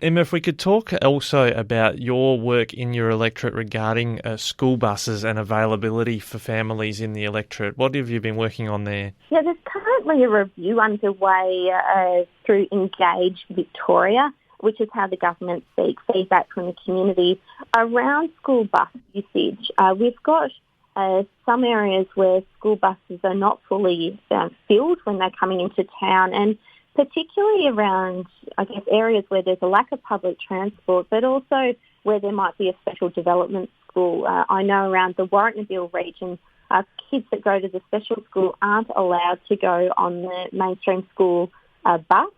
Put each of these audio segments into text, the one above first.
Emma, if we could talk also about your work in your electorate regarding school buses and availability for families in the electorate. What have you been working on there? Yeah, there's currently a review underway through Engage Victoria, which is how the government seeks feedback from the community around school bus usage. We've got some areas where school buses are not fully filled when they're coming into town, and particularly around, I guess, areas where there's a lack of public transport, but also where there might be a special development school. I know around the Warrnambool region, kids that go to the special school aren't allowed to go on the mainstream school bus,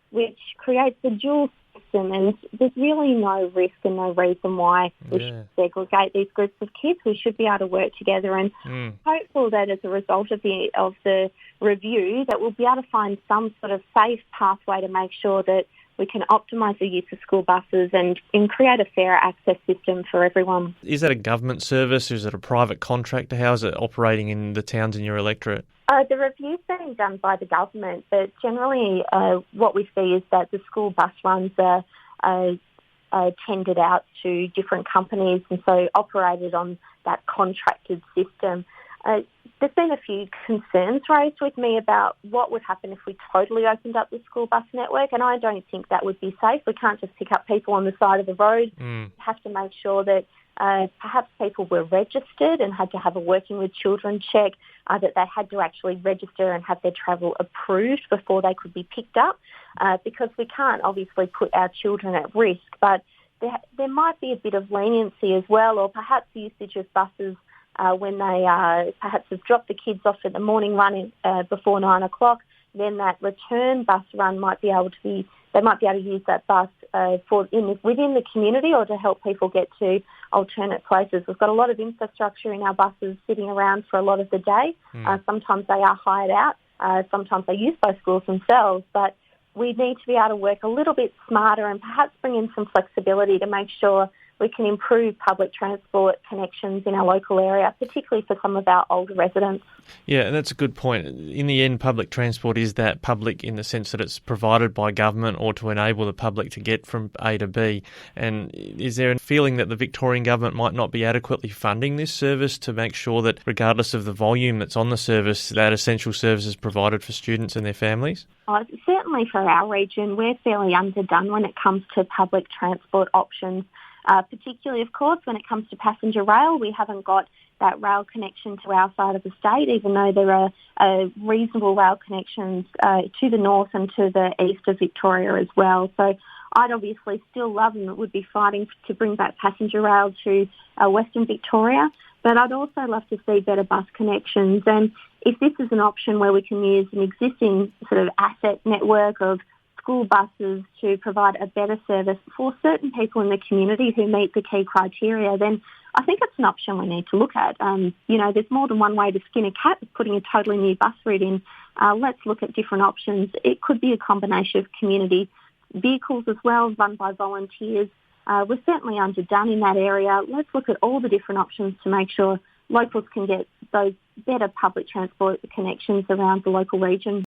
which creates a dual system, and there's really no risk and no reason why we should segregate these groups of kids. We should be able to work together, and hopeful that as a result of the review that we'll be able to find some sort of safe pathway to make sure that we can optimise the use of school buses and create a fairer access system for everyone. Is that a government service or is it a private contractor? How is it operating in the towns in your electorate? The review's being done by the government, but generally what we see is that the school bus runs are tendered out to different companies and so operated on that contracted system. There's been a few concerns raised with me about what would happen if we totally opened up the school bus network, and I don't think that would be safe. We can't just pick up people on the side of the road. We have to make sure that perhaps people were registered and had to have a working with children check, that they had to actually register and have their travel approved before they could be picked up, because we can't obviously put our children at risk, but there might be a bit of leniency as well, or perhaps the usage of buses when they perhaps have dropped the kids off at the morning run before 9 o'clock, then that return bus run might be able to use that bus within the community or to help people get to alternate places. We've got a lot of infrastructure in our buses sitting around for a lot of the day. Sometimes they are hired out. Sometimes they're used by schools themselves, but we need to be able to work a little bit smarter and perhaps bring in some flexibility to make sure we can improve public transport connections in our local area, particularly for some of our older residents. Yeah, and that's a good point. In the end, public transport is that public in the sense that it's provided by government or to enable the public to get from A to B. And is there a feeling that the Victorian government might not be adequately funding this service to make sure that, regardless of the volume that's on the service, that essential service is provided for students and their families? Certainly for our region, we're fairly underdone when it comes to public transport options. Particularly, of course, when it comes to passenger rail. We haven't got that rail connection to our side of the state, even though there are reasonable rail connections to the north and to the east of Victoria as well. So I'd obviously still love and would be fighting to bring back passenger rail to Western Victoria, but I'd also love to see better bus connections. And if this is an option where we can use an existing sort of asset network of school buses to provide a better service for certain people in the community who meet the key criteria, then I think it's an option we need to look at. There's more than one way to skin a cat with putting a totally new bus route in. Let's look at different options. It could be a combination of community vehicles as well, run by volunteers. We're certainly underdone in that area. Let's look at all the different options to make sure locals can get those better public transport connections around the local region.